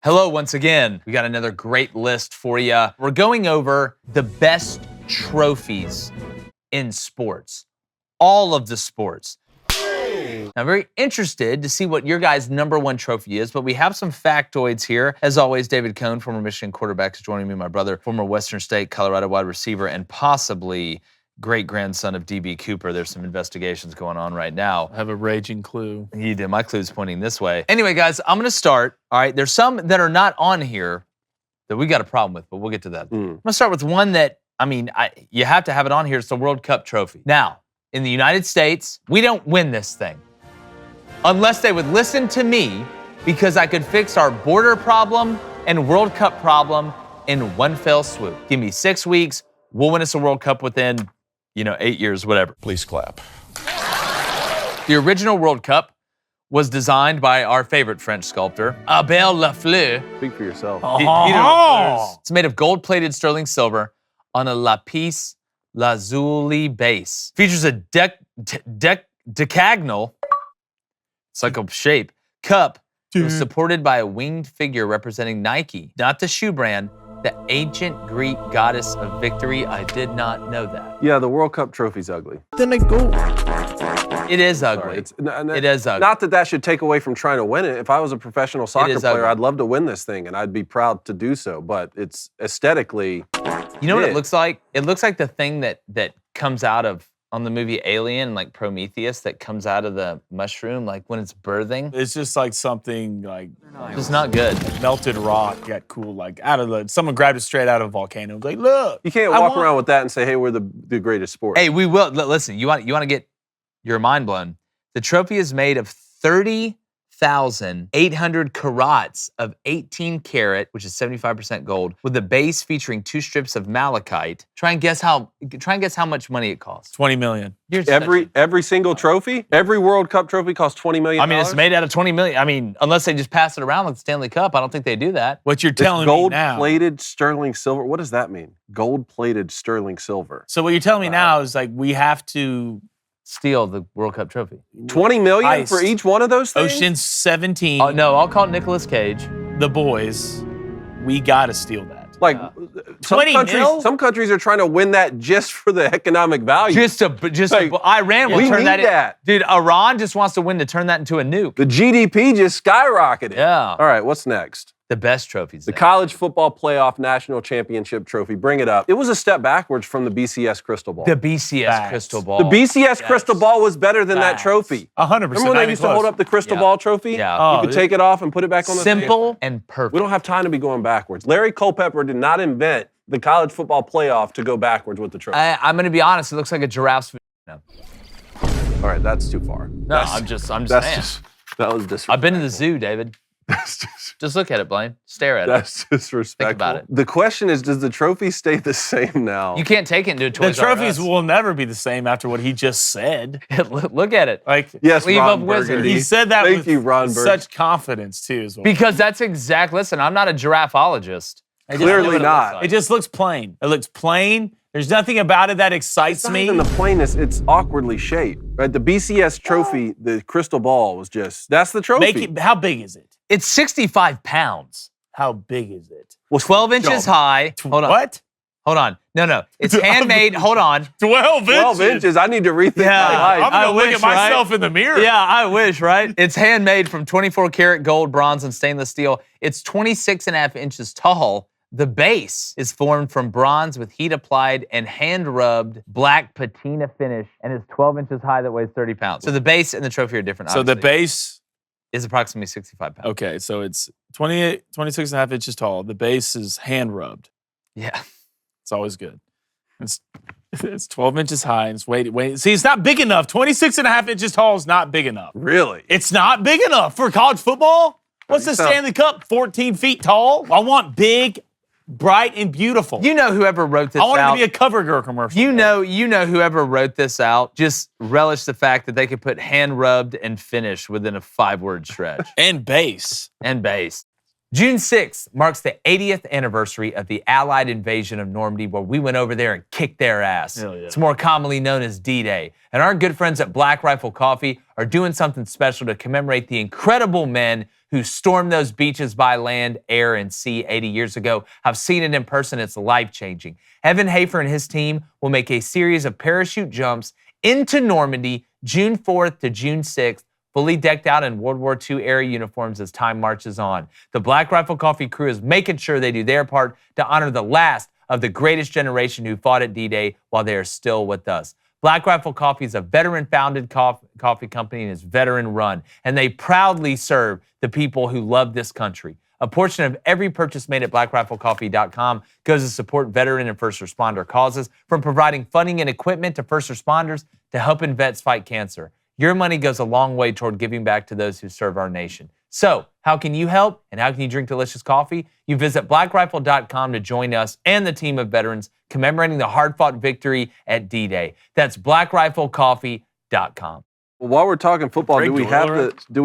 Hello once again. We got another great list for you. We're going over the best trophies in sports. All of the sports. I'm very interested to see what your guys' number one trophy is, but we have some factoids here. As always, David Cohn, former Michigan quarterback, is joining me, my brother, former Western State, Colorado wide receiver, and possibly great-grandson of D.B. Cooper. There's some investigations going on right now. I have a raging clue. You did. My clue's pointing this way. Anyway, guys, I'm going to start. All right, there's some that are not on here that we got a problem with, but we'll get to that. I'm going to start with one that, you have to have it on here. It's the World Cup trophy. Now, in the United States, we don't win this thing unless they would listen to me, because I could fix our border problem and World Cup problem in one fell swoop. Give me 6 weeks. We'll win us a World Cup within 8 years, whatever. Please clap. The original World Cup was designed by our favorite French sculptor, Abel Lafleur. Speak for yourself. It's made of gold-plated sterling silver on a lapis lazuli base. Features a decagonal, it's like a shape, cup. It was supported by a winged figure representing Nike, not the shoe brand, the ancient Greek goddess of victory. I did not know that. Yeah, the World Cup trophy's ugly. Then I go. It is ugly. It is ugly. Not that should take away from trying to win it. If I was a professional soccer player, ugly. I'd love to win this thing, and I'd be proud to do so. But it's aesthetically. You know what it looks like? It looks like the thing that comes out of, on the movie Alien, like Prometheus, that comes out of the mushroom, like when it's birthing. It's just like something like It's not good. melted rock got cool, like someone grabbed it straight out of a volcano. Like, look. You can't walk around with that and say, "Hey, we're the greatest sport." Hey, we will. Listen, you want to get your mind blown. The trophy is made of 30,800 carats of 18 karat, which is 75% gold, with the base featuring 2 strips of malachite. Try and guess how much money it costs. $20 million. Every single trophy, every World Cup trophy costs $20 million. It's made out of 20 million. Unless they just pass it around like the Stanley Cup, I don't think they do that. What you're telling me now. Gold-plated sterling silver. What does that mean? Gold-plated sterling silver. So what you're telling me now is like we have to steal the World Cup trophy. $20 million for each one of those things? Ocean's 17. No, I'll call Nicolas Cage. The boys. We got to steal that. Like, some countries are trying to win that just for the economic value. Iran will turn that. Dude, Iran just wants to win to turn that into a nuke. The GDP just skyrocketed. Yeah. All right, what's next? The best trophies. The College Football Playoff National Championship Trophy. Bring it up. It was a step backwards from the BCS Crystal Ball. The BCS Crystal Ball. The BCS Crystal Ball was better than that trophy. 100%. Remember when they used to hold up the Crystal Ball trophy? Yeah. You could take it off and put it back on the Simple and perfect. We don't have time to be going backwards. Larry Culpepper did not invent the College Football Playoff to go backwards with the trophy. I'm going to be honest. It looks like a giraffe's vagina. All right, that's too far. No, I'm just saying. That was disrespectful. I've been to the zoo, David. Just look at it, Blaine. Stare at it. That's disrespectful. Think about it. The question is, does the trophy stay the same now? You can't take it into a Toys The trophies will never be the same after what he just said. Look at it. Like, yes, leave Ron up Wizard. Burgundy. He said that Thank you, Ron with Burgundy. such confidence, too. As well. Because that's exact. Listen, I'm not a giraffeologist. Clearly not. It just looks plain. It looks plain. There's nothing about it that excites It's me. not even the plainness, it's awkwardly shaped. Right? The BCS trophy, the crystal ball was that's the trophy. How big is it? It's 65 pounds. How big is it? Well, 12 inches high. Hold on. What? Hold on. No. It's handmade. Hold on. 12 inches. 12 inches. I need to rethink my life. I'm going to look at myself in the mirror. Yeah, I wish, right? It's handmade from 24 karat gold, bronze, and stainless steel. It's 26.5 inches tall. The base is formed from bronze with heat applied and hand-rubbed black patina finish, and is 12 inches high that weighs 30 pounds. So the base and the trophy are different, So obviously. the base is approximately 65 pounds. Okay, so it's 26.5 inches tall. The base is hand rubbed. Yeah. It's always good. It's 12 inches high and it's weighted. See, it's not big enough. 26.5 inches tall is not big enough. Really? It's not big enough for college football. What's the Stanley Cup? 14 feet tall? I want big, bright, and beautiful. You know whoever wrote this out. I want it to be a CoverGirl commercial. You know whoever wrote this out just relished the fact that they could put hand rubbed and finish within a 5-word stretch. And base. And base. June 6th marks the 80th anniversary of the Allied invasion of Normandy, where we went over there and kicked their ass. Hell yeah. It's more commonly known as D-Day. And our good friends at Black Rifle Coffee are doing something special to commemorate the incredible men who stormed those beaches by land, air, and sea 80 years ago. I've seen it in person. It's life-changing. Evan Hafer and his team will make a series of parachute jumps into Normandy June 4th to June 6th, fully decked out in World War II era uniforms as time marches on. The Black Rifle Coffee crew is making sure they do their part to honor the last of the greatest generation who fought at D-Day while they are still with us. Black Rifle Coffee is a veteran-founded coffee company and is veteran-run, and they proudly serve the people who love this country. A portion of every purchase made at blackriflecoffee.com goes to support veteran and first responder causes, from providing funding and equipment to first responders to helping vets fight cancer. Your money goes a long way toward giving back to those who serve our nation. So, how can you help and how can you drink delicious coffee? You visit blackrifle.com to join us and the team of veterans commemorating the hard-fought victory at D-Day. That's blackriflecoffee.com. Well, while we're talking football, do we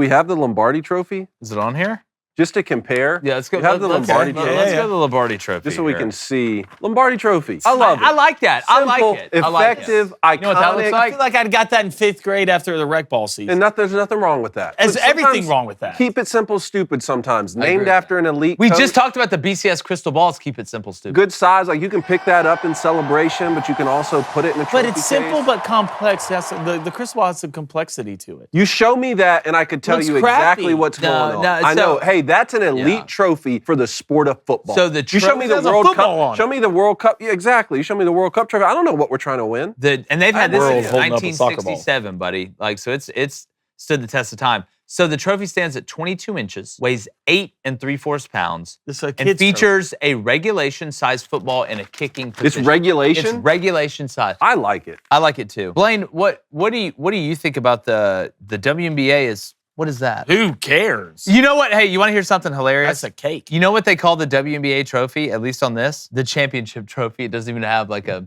have the Lombardi Trophy? Is it on here? Just to compare. Yeah, let's go. We have the Lombardi Trophy. Let's go to the Lombardi Trophy. Just so we here. can see. Lombardi Trophy. I love it. I like that. Simple, I like it. I like it. effective, iconic. You know what that looks I like? feel like I got that in 5th grade after the rec ball season. And there's nothing wrong with that. There's But everything sometimes wrong with that. Keep it simple, stupid sometimes. agree Named with after an elite We coach. just talked about the BCS crystal balls. Keep it simple, stupid. Good size. Like, you can pick that up in celebration, but you can also put it in a trophy But it's simple case. but complex. The crystal ball has some complexity to it. You show me that, and I could tell Looks you crappy. exactly what's No, going on. no, I know. so- Hey, that's an elite Yeah. trophy for the sport of football. So the you show me the has a World football Cup. on Show me the World Cup. Yeah, exactly. You show me the World Cup trophy. I don't know what we're trying to win. And they've had this World since holding up a soccer ball. 1967, buddy. Like, so it's stood the test of time. So the trophy stands at 22 inches, weighs 8 3/4 pounds, This is a and kid's features a regulation-sized football and a kicking position. It's regulation. It's regulation size. I like it. I like it too. Blaine, what do you think about the WNBA? What is that? Who cares? You know what? Hey, you want to hear something hilarious? That's a cake. You know what they call the WNBA trophy, at least on this? The championship trophy. It doesn't even have like a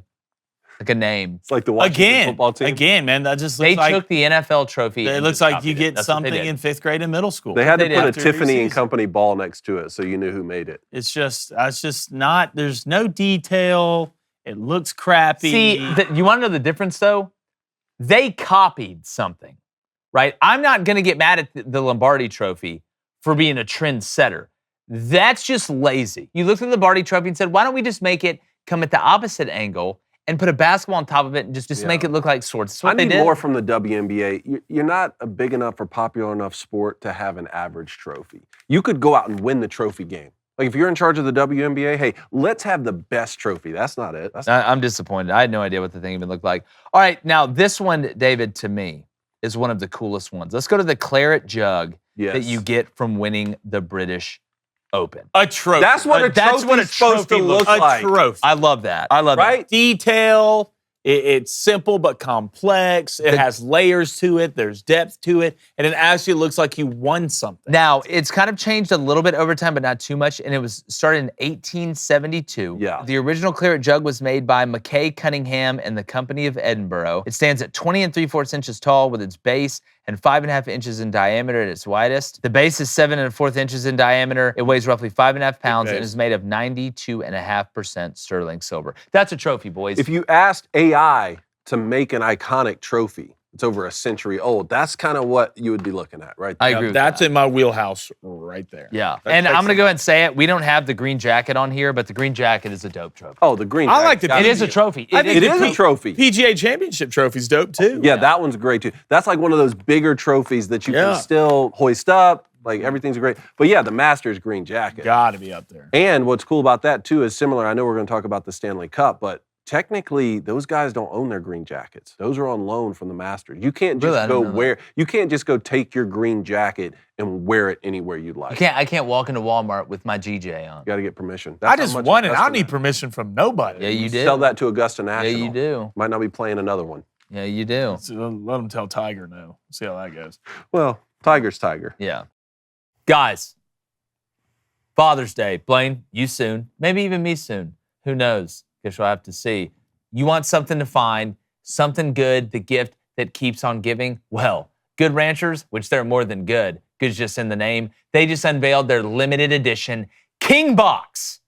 name. It's like the Washington football team. Again, man, that just They looks like took the NFL trophy. it and looks just like copied you it. get That's what they something did. in 5th grade in middle school. They had to They put a did. Tiffany and Preseason. Company ball next to it so you knew who made it. It's just not. There's no detail. It looks crappy. See, you want to know the difference though? They copied something, right? I'm not going to get mad at the Lombardi trophy for being a trendsetter. That's just lazy. You looked at the Lombardi trophy and said, why don't we just make it come at the opposite angle and put a basketball on top of it and just make it look like swords? That's what I they need did. more from the WNBA. You're not a big enough or popular enough sport to have an average trophy. You could go out and win the trophy game. Like, if you're in charge of the WNBA, hey, let's have the best trophy. That's not it. I'm disappointed. I had no idea what the thing even looked like. All right, now this one, David, to me, is one of the coolest ones. Let's go to the claret jug that you get from winning the British Open. a trophy. That's what a That's what a trophy's supposed to trophy look looks like. A trophy. I love that. I love Right? it. Detail. It's simple but complex. It has layers to it. There's depth to it, and it actually looks like you won something. Now, it's kind of changed a little bit over time, but not too much, and it was started in 1872. Yeah. The original claret jug was made by Mackay Cunningham and the Company of Edinburgh. It stands at 20 3/4 inches tall with its base and 5.5 inches in diameter at its widest. The base is 7 1/4 inches in diameter. It weighs roughly 5.5 pounds and is made of 92.5% sterling silver. That's a trophy, boys. If you asked AI to make an iconic trophy, it's over a century old, that's kind of what you would be looking at, right? I there. agree with That's that. in my wheelhouse right there. Yeah, That and takes I'm going to a- go ahead and say it. We don't have the green jacket on here, but the green jacket is a dope trophy. Oh, the green. I like jacket. the It is a trophy. I think It is a trophy. PGA Championship trophy's dope too. Yeah, that one's great too. That's like one of those bigger trophies that you Yeah. can still hoist up. Like, everything's great. But yeah, the Masters green jacket. Got to be up there. And what's cool about that too is similar. I know we're going to talk about the Stanley Cup, but technically those guys don't own their green jackets. Those are on loan from the Masters. You can't just Really? I go didn't know that. you can't just go take your green jacket and wear it anywhere you'd like. I can't walk into Walmart with my GJ on. You got to get permission. I That's how just much won it. I Augusta don't need now. permission from nobody. Yeah, you do. Sell that to Augusta Yeah, National. you do. Might not be playing another one. Yeah, you do. So let them tell Tiger no. See how that goes. Well, Tiger's Tiger. Yeah. Guys, Father's Day. Blaine, you soon. Maybe even me soon. Who knows? Guess we'll have to see. You want something to find, something good, the gift that keeps on giving? Well, Good Ranchers, which they're more than good, Good's just in the name. They just unveiled their limited edition King Box,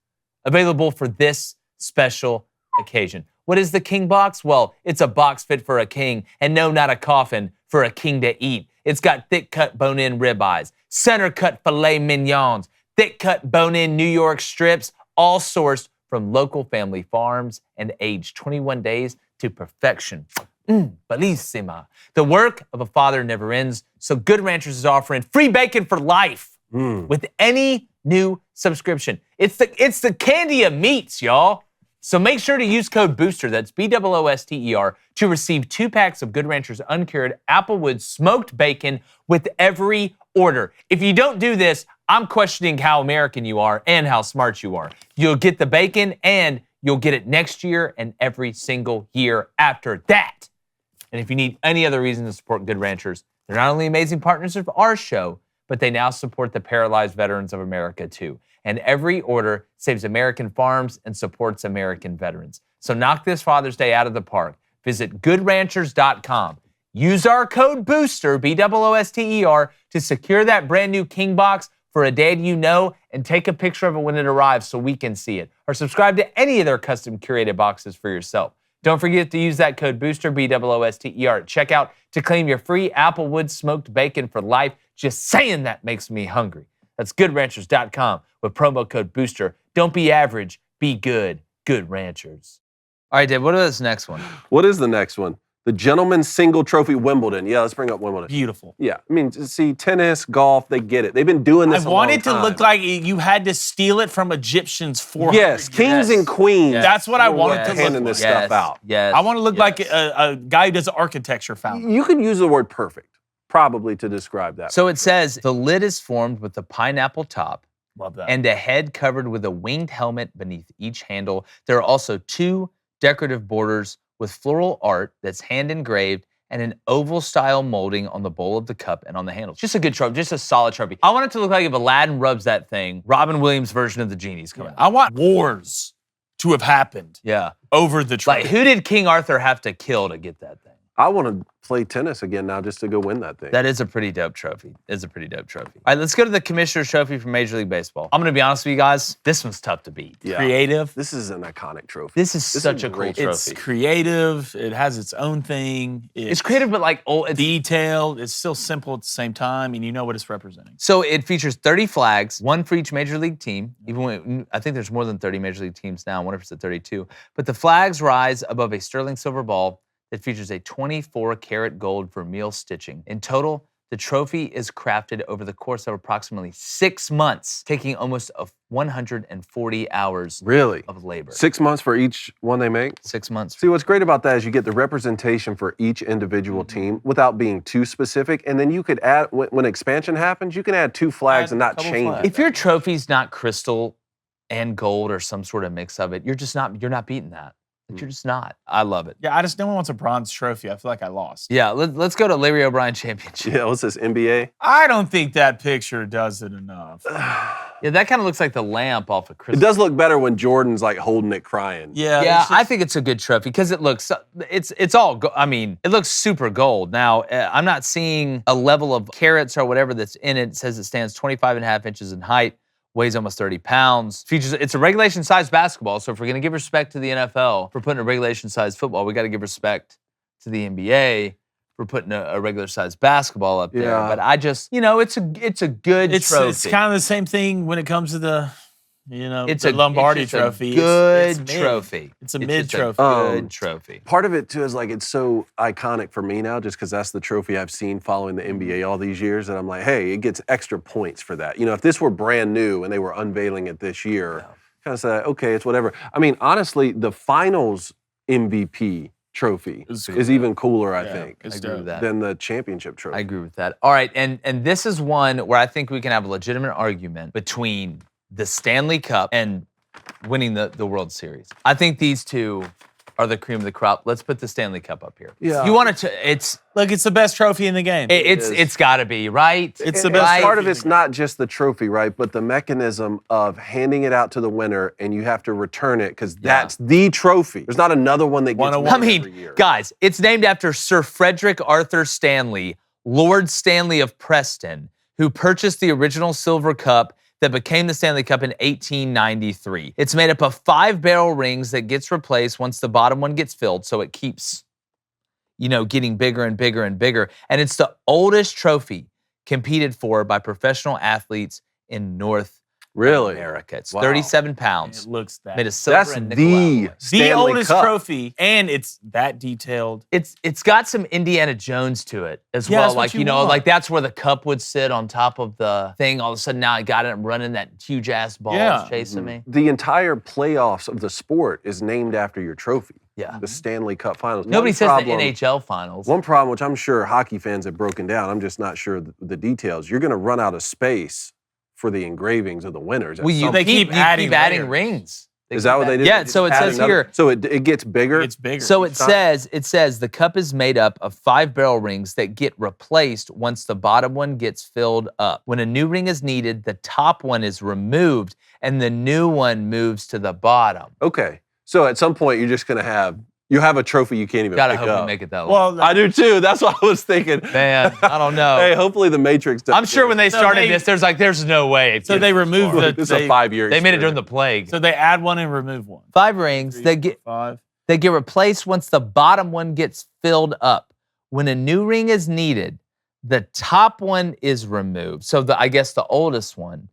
available for this special occasion. What is the King Box? Well, it's a box fit for a king, and no, not a coffin, for a king to eat. It's got thick-cut bone-in ribeyes, center-cut filet mignons, thick-cut bone-in New York strips, all sourced from local family farms and aged 21 days to perfection. Bellissima. The work of a father never ends, so Good Ranchers is offering free bacon for life with any new subscription. It's the candy of meats, y'all. So make sure to use code BOOSTER, that's BOOSTER, to receive 2 packs of Good Ranchers uncured Applewood smoked bacon with every order. If you don't do this, I'm questioning how American you are and how smart you are. You'll get the bacon and you'll get it next year and every single year after that. And if you need any other reason to support Good Ranchers, they're not only amazing partners of our show, but they now support the paralyzed veterans of America too. And every order saves American farms and supports American veterans. So knock this Father's Day out of the park. Visit goodranchers.com. Use our code BOOSTER, BOOSTER, to secure that brand new King Box for a dad you know, and take a picture of it when it arrives so we can see it. Or subscribe to any of their custom curated boxes for yourself. Don't forget to use that code BOOSTER, BOOSTER, at checkout to claim your free Applewood smoked bacon for life. Just saying that makes me hungry. That's goodranchers.com with promo code BOOSTER. Don't be average, be good. Good Ranchers. All right, Dave, what is this next one? What is the next one? The Gentleman's Single Trophy Wimbledon. Yeah, let's bring up Wimbledon. Beautiful. Yeah, I mean, see, tennis, golf, they get it. They've been doing this I a want long it to time. look like you had to steal it from Egyptians 400 Yes, kings Yes. and queens. Yes. That's what I want it to look handing like. this stuff out. Yes. I want to look like a guy who does architecture fountain. You could use the word perfect, probably, to describe that. So it says, the lid is formed with a pineapple top Love that. and a head covered with a winged helmet beneath each handle. There are also 2 decorative borders with floral art that's hand engraved and an oval style molding on the bowl of the cup and on the handles. Just a good trophy, just a solid trophy. I want it to look like if Aladdin rubs that thing, Robin Williams' version of the genie's coming out. I want wars to have happened Yeah. over the trophy. Like, who did King Arthur have to kill to get that thing? I want to play tennis again now just to go win that thing. That is a pretty dope trophy. It's a pretty dope trophy. All right, let's go to the Commissioner's Trophy from Major League Baseball. I'm going to be honest with you guys. This one's tough to beat. Yeah. Creative. This is an iconic trophy. This is This such is a a cool great trophy. It's creative. It has its own thing. It's creative, but like old. Detailed. It's still simple at the same time, and you know what it's representing. So it features 30 flags, one for each Major League team. Even when, I think there's more than 30 Major League teams now. I wonder if it's at 32. But the flags rise above a sterling silver ball that features a 24-karat gold vermeil stitching. In total, the trophy is crafted over the course of approximately 6 months, taking almost 140 hours Really? of labor. 6 months for each one they make? 6 months. See, what's great about that is you get the representation for each individual team without being too specific. And then you could add, when expansion happens, you can add 2 flags Add and not a couple change flags. it. If your trophy's not crystal and gold or some sort of mix of it, you're not beating that. Like, you're just not. I love it. Yeah, no one wants a bronze trophy. I feel like I lost. Yeah, let's go to Larry O'Brien Championship. Yeah, what's this, NBA? I don't think that picture does it enough. Yeah, that kind of looks like the lamp off of It Christmas. does look better when Jordan's like holding it crying. Yeah. Yeah, it's just- I think it's a good trophy because it looks, it's all, I mean, it looks super gold. Now, I'm not seeing a level of carats or whatever that's in it. It says it stands 25 and a half inches in height, weighs almost 30 pounds. Features, it's a regulation-sized basketball, so if we're going to give respect to the NFL for putting a regulation-sized football, we got to give respect to the NBA for putting a regular-sized basketball up there. Yeah. But I just, it's a good trophy. It's kind of the same thing when it comes to the, It's the a Lombardi it's just a trophy. Good It's mid. trophy. It's a just mid trophy. Good trophy. Part of it too is like it's so iconic for me now, just because that's the trophy I've seen following the NBA all these years, that I'm like, hey, it gets extra points for that. If this were brand new and they were unveiling it this year, kind of say, okay, it's whatever. I mean, honestly, the Finals MVP trophy is even cooler, I think, I agree with that. than the championship trophy. I agree with that. All right, and this is one where I think we can have a legitimate argument between the Stanley Cup and winning the World Series. I think these two are the cream of the crop. Let's put the Stanley Cup up here. Yeah. You want it to? It's the best trophy in the game. it's got to be right. It's the And best part trophy of it's not just the trophy, right? But the mechanism of handing it out to the winner and you have to return it because that's the trophy. There's not another one that gets won I every mean, year. guys, it's named after Sir Frederick Arthur Stanley, Lord Stanley of Preston, who purchased the original silver cup that became the Stanley Cup in 1893. It's made up of 5 barrel rings that gets replaced once the bottom one gets filled, so it keeps, getting bigger and bigger and bigger. And it's the oldest trophy competed for by professional athletes in North America. It's 37 pounds. It looks that. Made of silver That's and nickel the alloy. Stanley oldest Cup. trophy, and it's that detailed. It's got some Indiana Jones to it as Yeah, well. that's what Like, you want. like that's where the cup would sit on top of the thing. All of a sudden now I got it. I'm running that huge ass ball chasing me. The entire playoffs of the sport is named after your trophy. Yeah. The Stanley Cup Finals. Nobody One says problem- the NHL finals. One problem, which I'm sure hockey fans have broken down, I'm just not sure the details. You're going to run out of space for the engravings of the winners. at Well, you some They keep keep adding adding layers. rings. They Is keep that what they did? Yeah, They just so it add says another- here. So it gets bigger? It's bigger. So it Each time? says the cup is made up of 5 barrel rings that get replaced once the bottom one gets filled up. When a new ring is needed, the top one is removed and the new one moves to the bottom. Okay. So at some point, you're just going to have a trophy you can't even Gotta pick hope up. we make it that long. well, I do too. That's what I was thinking. Man, I don't know. Hey, hopefully the Matrix does. I'm sure when they So started they- this, there's no way. it so gets they this removed far. the. This is a 5-year They made it during experiment. the plague. So they add one and remove one. 5 rings 3, that get 5. They get replaced once the bottom one gets filled up. When a new ring is needed, the top one is removed. So I guess the oldest one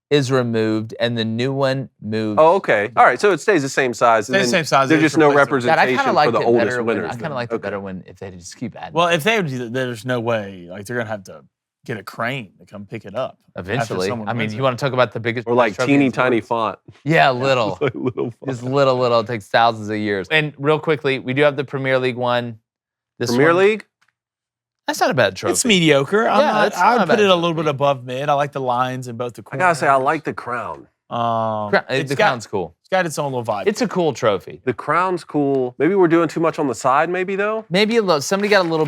is removed and the new one moves. Oh, okay. All right. So it stays the same size. and Stays the then same size, There's they just just no replace it. God, I representation kind of for liked the it oldest better when winners. I kind then. of liked it Okay. better when if they just keep adding. Well, if they would do that, there's no way. Like they're gonna have to get a crane to come pick it up. Eventually, someone I mean, wins you it. want to talk about the biggest Or like trophy in teeny tiny sports? font. Yeah, little. Like little font. Just little. It takes thousands of years. And real quickly, we do have the Premier League one. This Premier one- League? That's not a bad trophy. It's mediocre. it's I not would a put bad it a little trophy. bit above mid. I like the lines in both the I corners. gotta say, I like the crown. The crown's cool. It's got its own little vibe. It's a cool trophy. The crown's cool. Maybe we're doing too much on the side, maybe though? Maybe a little. Somebody got a little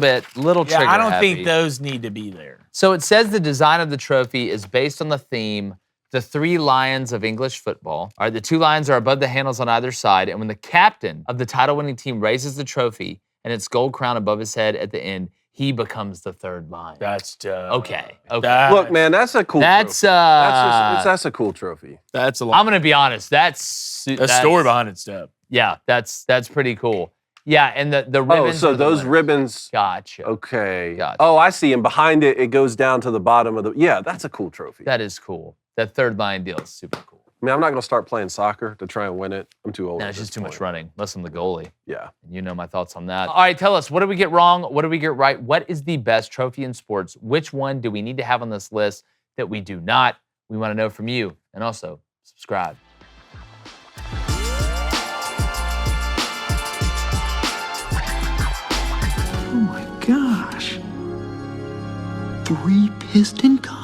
trigger I don't happy. think those need to be there. So it says the design of the trophy is based on the theme, the 3 lions of English football. All right, the 2 lions are above the handles on either side, and when the captain of the title-winning team raises the trophy and its gold crown above his head at the end, he becomes the 3rd lion. That's Okay. Look, man, that's a cool That's trophy. That's a cool trophy. That's a lot. I'm gonna be honest. That's A story behind it, Step. Yeah, that's pretty cool. Yeah, and the ribbons. Oh, so are the those winner. ribbons. Gotcha. Okay. Gotcha. Oh, I see. And behind it, it goes down to the bottom of the. Yeah, that's a cool trophy. That is cool. That 3rd lion deal is super cool. I mean, I'm not going to start playing soccer to try and win it. I'm too old. No, at it's this just too much point. running. Unless I'm the goalie. Yeah. You know my thoughts on that. All right, tell us, what did we get wrong? What did we get right? What is the best trophy in sports? Which one do we need to have on this list that we do not? We want to know from you. And also, subscribe. Oh my gosh. 3 piston cars?